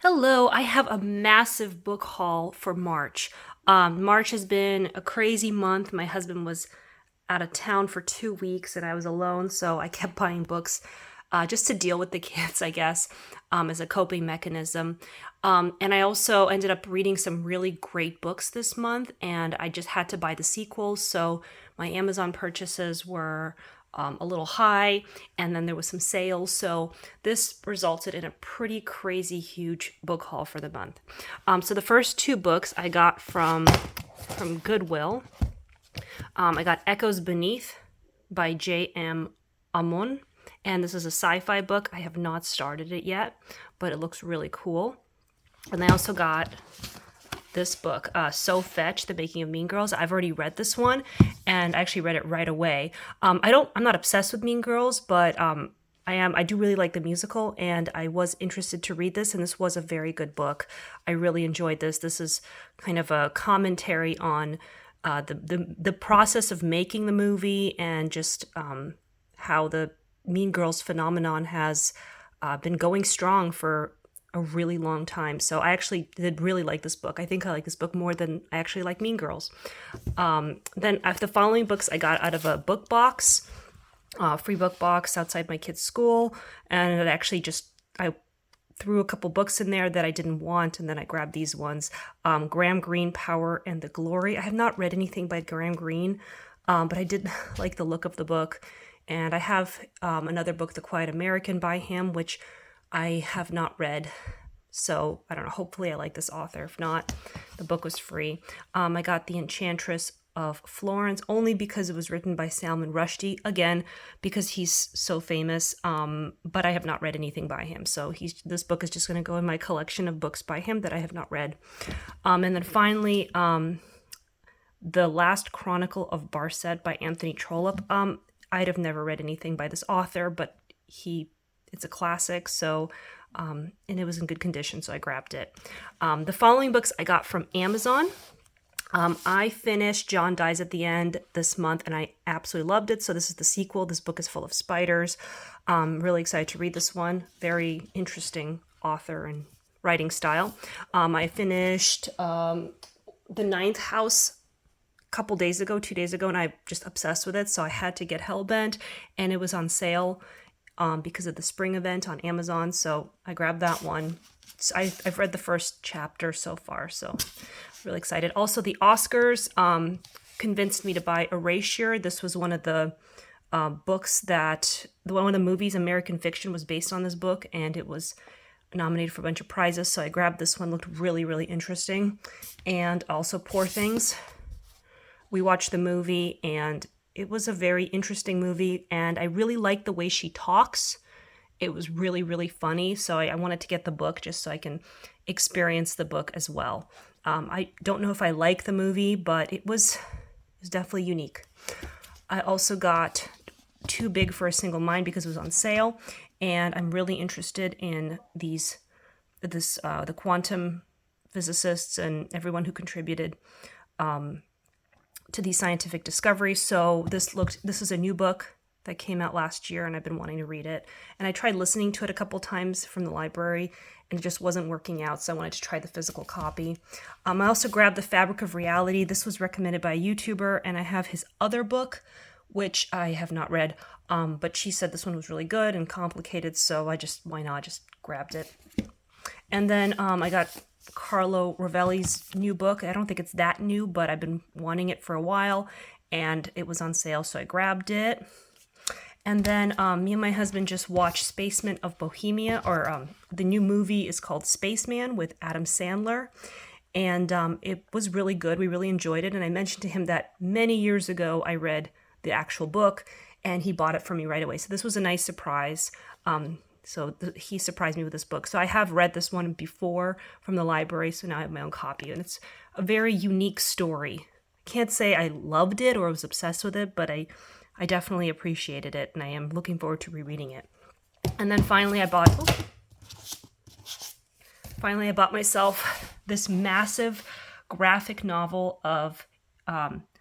Hello, I have a massive book haul for March. March has been a crazy month. My husband was out of town for 2 weeks and I was alone, so I kept buying books just to deal with the kids, I guess, as a coping mechanism. And I also ended up reading some really great books this month, and I just had to buy the sequels, so my Amazon purchases were a little high, and then there was some sales. So this resulted in a pretty crazy huge book haul for the month. So the first two books I got from Goodwill. I got Echoes Beneath by J.M. Amon, and this is a sci-fi book. I have not started it yet, but it looks really cool. And I also got this book, So Fetch, The Making of Mean Girls. I've already read this one, and I actually read it right away. I'm not obsessed with Mean Girls, but I do really like the musical, and I was interested to read this, and this was a very good book. I really enjoyed this. This is kind of a commentary on the process of making the movie, and just how the Mean Girls phenomenon has been going strong for a really long time. So I actually did really like this book. I think I like this book more than I actually like Mean Girls. Then the following books I got out of a book box, free book box outside my kid's school, and it actually I threw a couple books in there that I didn't want, and then I grabbed these ones. Graham Greene, Power and the Glory. I have not read anything by Graham Greene, but I did like the look of the book. And I have another book, The Quiet American by him, which I have not read. So I don't know, hopefully I like this author. If not, the book was free. I got The Enchantress of Florence only because it was written by Salman Rushdie, again because he's so famous, but I have not read anything by him, so this book is just going to go in my collection of books by him that I have not read. And then finally, The Last Chronicle of Barset by Anthony Trollope. I'd have never read anything by this author, but it's a classic, so and it was in good condition, so I grabbed it. The following books I got from Amazon. I finished John Dies at the End this month, and I absolutely loved it. So this is the sequel. This book is full of spiders. Really excited to read this one. Very interesting author and writing style. I finished The Ninth House a couple days ago, 2 days ago, and I'm just obsessed with it. So I had to get Hellbent, and it was on sale because of the spring event on Amazon. So I grabbed that one. So I've read the first chapter so far, so really excited. Also, the Oscars convinced me to buy Erasure. This was one of the books that one of the movies, American Fiction, was based on this book, and it was nominated for a bunch of prizes. So I grabbed this one. Looked really, really interesting. And also Poor Things. We watched the movie, and it was a very interesting movie, and I really liked the way she talks. It was really, really funny, so I wanted to get the book just so I can experience the book as well. I don't know if I like the movie, but it was definitely unique. I also got Too Big for a Single Mind because it was on sale, and I'm really interested in the quantum physicists and everyone who contributed to these scientific discoveries. So this is a new book that came out last year, and I've been wanting to read it. And I tried listening to it a couple times from the library, and it just wasn't working out, so I wanted to try the physical copy. I also grabbed The Fabric of Reality. This was recommended by a YouTuber, and I have his other book, which I have not read, but she said this one was really good and complicated, so why not, just grabbed it. And then I got Carlo Rovelli's new book. I don't think it's that new, but I've been wanting it for a while, and it was on sale, so I grabbed it. And then me and my husband just watched Spaceman of Bohemia, or the new movie is called Spaceman with Adam Sandler. And it was really good. We really enjoyed it. And I mentioned to him that many years ago I read the actual book, and he bought it for me right away. So this was a nice surprise. He surprised me with this book. So I have read this one before from the library, so now I have my own copy. And it's a very unique story. I can't say I loved it or was obsessed with it, but I definitely appreciated it, and I am looking forward to rereading it. And then finally I bought myself this massive graphic novel of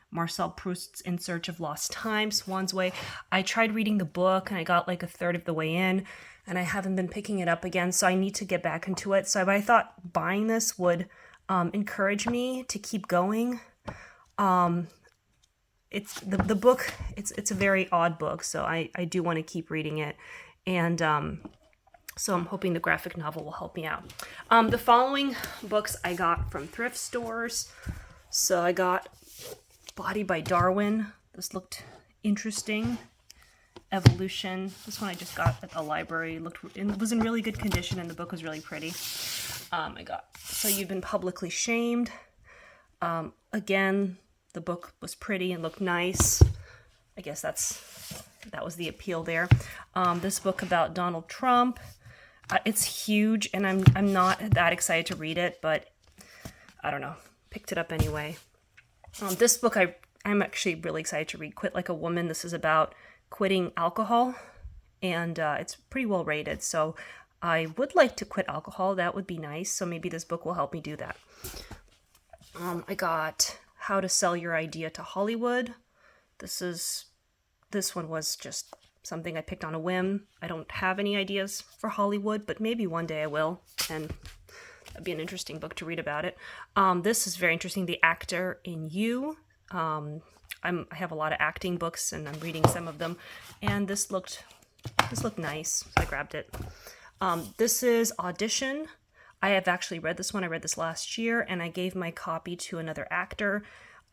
Marcel Proust's In Search of Lost Time, Swan's Way. I tried reading the book, and I got like a third of the way in, and I haven't been picking it up again, so I need to get back into it. So I thought buying this would encourage me to keep going. It's the book. It's a very odd book, so I do want to keep reading it, and so I'm hoping the graphic novel will help me out. The following books I got from thrift stores. So I got Body by Darwin. This looked interesting. Evolution. This one I just got at the library. It was in really good condition, and the book was really pretty. I got So You've Been Publicly Shamed. Again, the book was pretty and looked nice. I guess that was the appeal there. This book about Donald Trump. It's huge, and I'm not that excited to read it, but I don't know. Picked it up anyway. This book I'm actually really excited to read. Quit Like a Woman. This is about quitting alcohol, and it's pretty well rated. So I would like to quit alcohol. That would be nice. So maybe this book will help me do that. I got How to Sell Your Idea to Hollywood. This one was just something I picked on a whim. I don't have any ideas for Hollywood, but maybe one day I will, and that'd be an interesting book to read about it. This is very interesting. The Actor in You. I have a lot of acting books, and I'm reading some of them, and this looked nice, so I grabbed it. This is Audition. I have actually read this one. I read this last year, and I gave my copy to another actor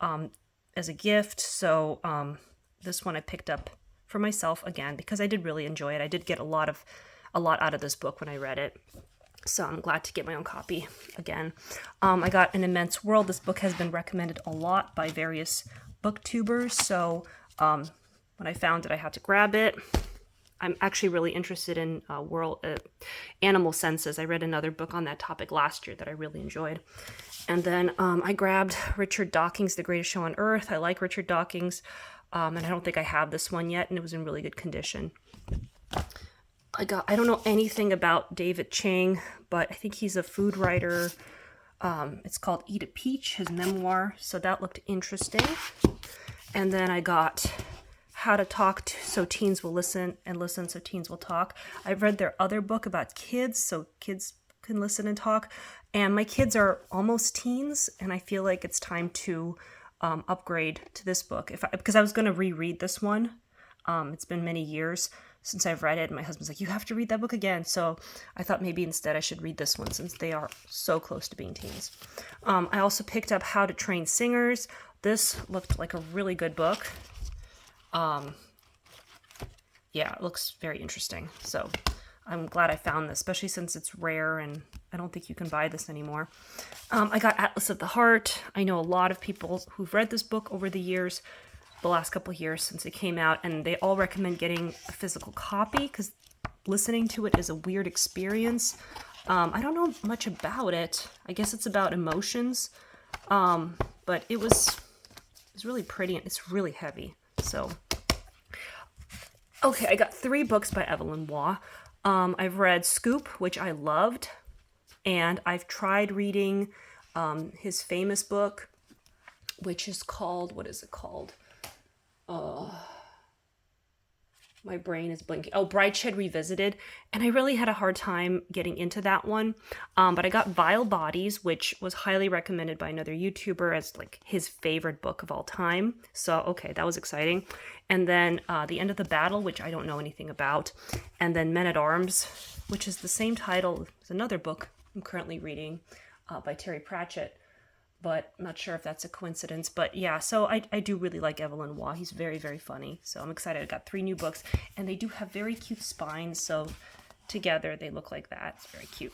as a gift. So this one I picked up for myself again because I did really enjoy it. I did get a lot out of this book when I read it. So I'm glad to get my own copy again. I got An Immense World. This book has been recommended a lot by various booktubers. So when I found it, I had to grab it. I'm actually really interested in animal senses. I read another book on that topic last year that I really enjoyed. And then I grabbed Richard Dawkins' The Greatest Show on Earth. I like Richard Dawkins, and I don't think I have this one yet, and it was in really good condition. I don't know anything about David Chang, but I think he's a food writer. It's called Eat a Peach, his memoir, so that looked interesting. And then I got How to Talk So Teens Will Listen, and Listen So Teens Will Talk. I've read their other book about kids, so kids can listen and talk. And my kids are almost teens, and I feel like it's time to upgrade to this book. Because I was going to reread this one. It's been many years since I've read it, and my husband's like, you have to read that book again. So I thought maybe instead I should read this one since they are so close to being teens. I also picked up How to Train Singers. This looked like a really good book. Yeah, it looks very interesting. So I'm glad I found this, especially since it's rare and I don't think you can buy this anymore. I got Atlas of the Heart. I know a lot of people who've read this book over the years, the last couple of years since it came out, and they all recommend getting a physical copy because listening to it is a weird experience. I don't know much about it. I guess it's about emotions, but it was really pretty and it's really heavy. So, okay, I got 3 books by Evelyn Waugh. I've read Scoop, which I loved, and I've tried reading his famous book, which is called, what is it called? My brain is blinking. Oh, Brideshead Revisited. And I really had a hard time getting into that one. But I got Vile Bodies, which was highly recommended by another YouTuber as like his favorite book of all time. So, okay, that was exciting. And then The End of the Battle, which I don't know anything about. And then Men at Arms, which is the same title as another book I'm currently reading by Terry Pratchett. But I'm not sure if that's a coincidence. But yeah, so I do really like Evelyn Waugh. He's very, very funny. So I'm excited. I got 3 new books. And they do have very cute spines. So together they look like that. It's very cute.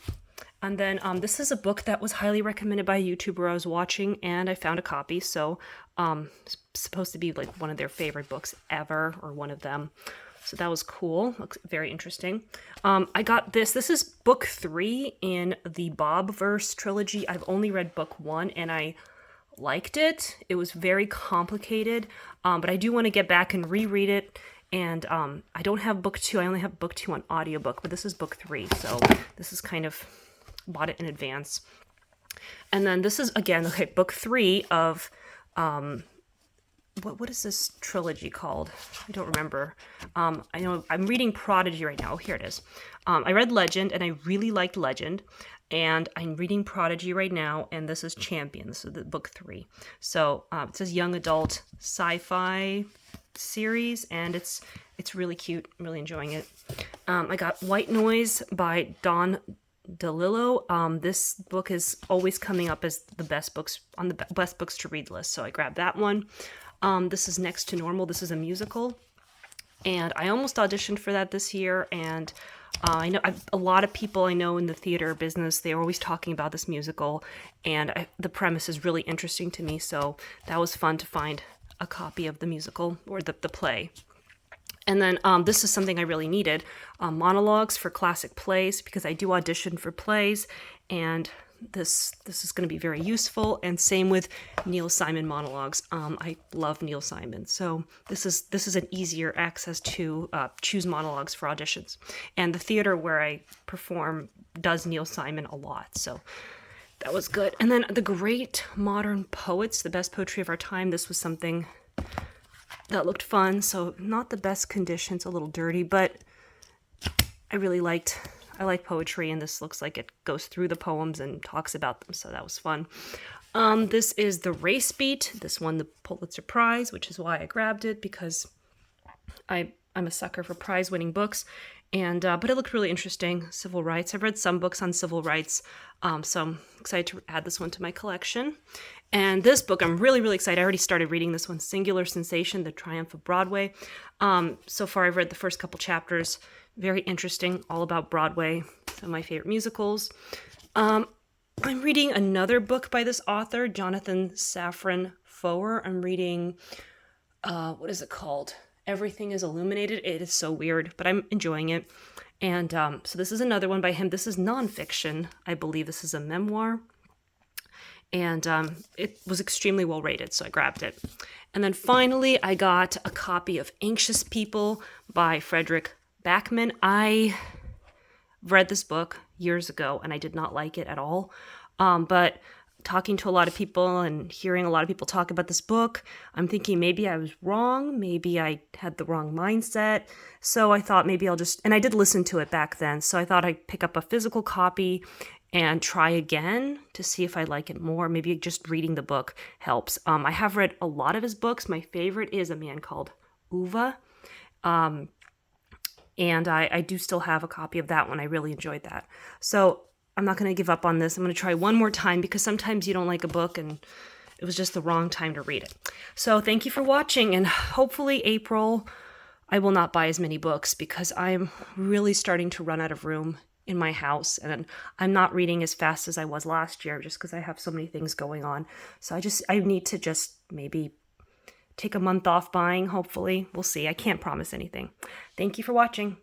And then this is a book that was highly recommended by a YouTuber I was watching. And I found a copy. So it's supposed to be like one of their favorite books ever. Or one of them. So that was cool. Looks very interesting. I got this. This is book 3 in the Bobverse trilogy. I've only read book 1 and I liked it. It was very complicated, but I do want to get back and reread it. And I don't have book 2. I only have book 2 on audiobook, but this is book 3. So this is kind of bought it in advance. And then this is, again, okay, book 3 of what is this trilogy called? I don't remember. I know I'm reading Prodigy right now. Oh, here it is. I read Legend, and I really liked Legend. And I'm reading Prodigy right now, and this is Champion. This is the book 3. So it says young adult sci-fi series, and it's really cute. I'm really enjoying it. I got White Noise by Don DeLillo. This book is always coming up as the best books on the best books to read list, so I grabbed that one. This is Next to Normal. This is a musical, and I almost auditioned for that this year. And I know a lot of people I know in the theater business. They're always talking about this musical, and the premise is really interesting to me. So that was fun to find a copy of the musical or the play. And then this is something I really needed, monologues for classic plays, because I do audition for plays, and this is going to be very useful. And same with Neil Simon monologues. I love Neil Simon, so this is an easier access to choose monologues for auditions. And the theater where I perform does Neil Simon a lot, so that was good. And then The Great Modern Poets, the best poetry of our time. This was something that looked fun. So not the best conditions, a little dirty, but I like poetry, and this looks like it goes through the poems and talks about them, so that was fun. This is The Race Beat. This won the Pulitzer Prize, which is why I grabbed it, because I'm a sucker for prize-winning books. And but it looked really interesting. Civil rights. I've read some books on civil rights, so I'm excited to add this one to my collection. And this book, I'm really, really excited. I already started reading this one, Singular Sensation, The Triumph of Broadway. So far, I've read the first couple chapters. Very interesting, all about Broadway, some of my favorite musicals. I'm reading another book by this author, Jonathan Safran Foer. I'm reading, what is it called? Everything is Illuminated. It is so weird, but I'm enjoying it. And so this is another one by him. This is nonfiction. I believe this is a memoir. And it was extremely well rated, so I grabbed it. And then finally, I got a copy of Anxious People by Frederick Backman. I read this book years ago, and I did not like it at all. But talking to a lot of people and hearing a lot of people talk about this book, I'm thinking maybe I was wrong. Maybe I had the wrong mindset. So I thought maybe and I did listen to it back then. So I thought I'd pick up a physical copy and try again to see if I like it more. Maybe just reading the book helps. I have read a lot of his books. My favorite is A Man Called Uva. And I do still have a copy of that one. I really enjoyed that. So I'm not going to give up on this. I'm going to try one more time, because sometimes you don't like a book and it was just the wrong time to read it. So thank you for watching, and hopefully April I will not buy as many books, because I'm really starting to run out of room in my house, and I'm not reading as fast as I was last year, just because I have so many things going on. So I need to just maybe take a month off buying, hopefully. We'll see. I can't promise anything. Thank you for watching.